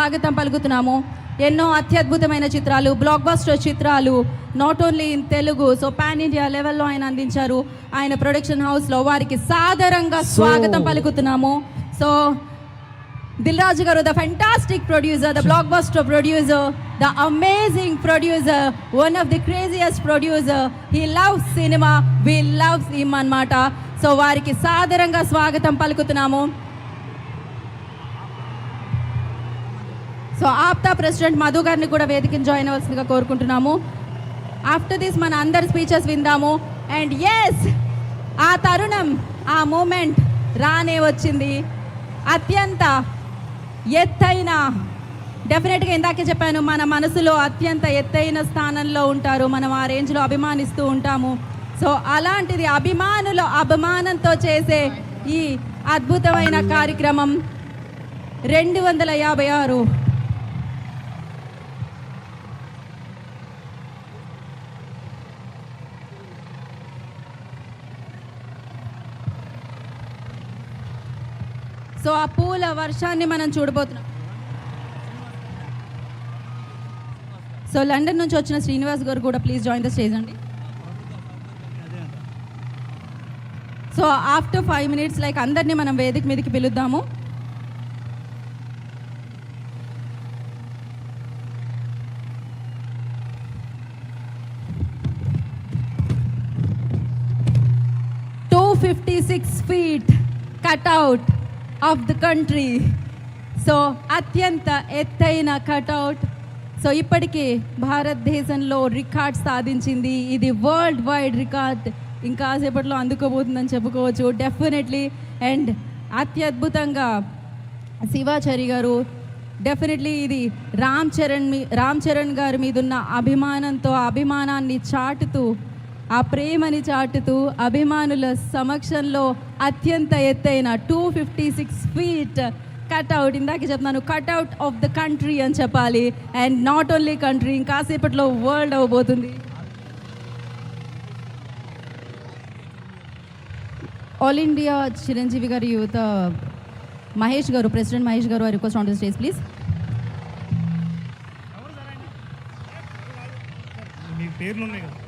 స్వాగతం పలుకుతున్నాము. ఎన్నో అత్యద్భుతమైన చిత్రాలు, బ్లాక్ బస్టర్ చిత్రాలు, not only in Telugu, so pan India లెవెల్లో ఆయన అందించారు. ఆయన ప్రొడక్షన్ హౌస్లో వారికి సాదరంగా స్వాగతం పలుకుతున్నాము. So Dil Raju garu, the fantastic producer, the blockbuster producer, the amazing producer, one of the craziest producer. He loves cinema, we love him anamata. So variki sadaranga swagatam palukutunnamo. So APTA president Madhu garni kuda vedikini join avvalsinదిగా కోరుకుంటున్నాము. After this మన అందరి speeches విందాము. And yes, ఆ తరుణం, ఆ moment రానే వచ్చింది. అత్యంత ఎత్తైన, డెఫినెట్గా ఇందాకే చెప్పాను, మన మనసులో అత్యంత ఎత్తైన స్థానంలో ఉంటారు, మనం ఆ రేంజ్లో అభిమానిస్తూ ఉంటాము. సో అలాంటిది అభిమానుల అభిమానంతో చేసే ఈ అద్భుతమైన కార్యక్రమం 256 సో ఆ పూల వర్షాన్ని మనం చూడబోతున్నాం. సో లండన్ నుంచి వచ్చిన శ్రీనివాస్ గారు కూడా ప్లీజ్ జాయిన్ ద స్టేజ్ అండి. సో ఆఫ్టర్ 5 minutes లైక్ అందరినీ మనం వేదిక మీదకి పిలుద్దాము. feet cutout of the country. So అత్యంత ఎత్తైన కట్అవుట్. సో ఇప్పటికీ భారతదేశంలో రికార్డ్ సాధించింది. ఇది వరల్డ్ వైడ్ రికార్డ్, ఇంకా సేపట్లో అందుకోబోతుందని చెప్పుకోవచ్చు డెఫినెట్లీ. అండ్ అత్యద్భుతంగా శివాచారి గారు, డెఫినెట్లీ ఇది రామ్ చరణ్ గారి మీద ఉన్న అభిమానంతో అభిమానాన్ని చాటుతూ, ఆ ప్రేమని చాటుతూ అభిమానుల సమక్షంలో అత్యంత ఎత్తైన 256 feet కట్అవుట్. ఇందాకే చెప్తున్నాను, కట్అవుట్ ఆఫ్ ద కంట్రీ అని చెప్పాలి. అండ్ నాట్ ఓన్లీ కంట్రీ, ఇంకాసేపట్లో వరల్డ్ అవ్వబోతుంది. ఆల్ ఇండియా చిరంజీవి గారి యువత Mahesh garu, president Mahesh garu, I request on the stage please. మీ పేర్లు ఉన్నాయి కదా.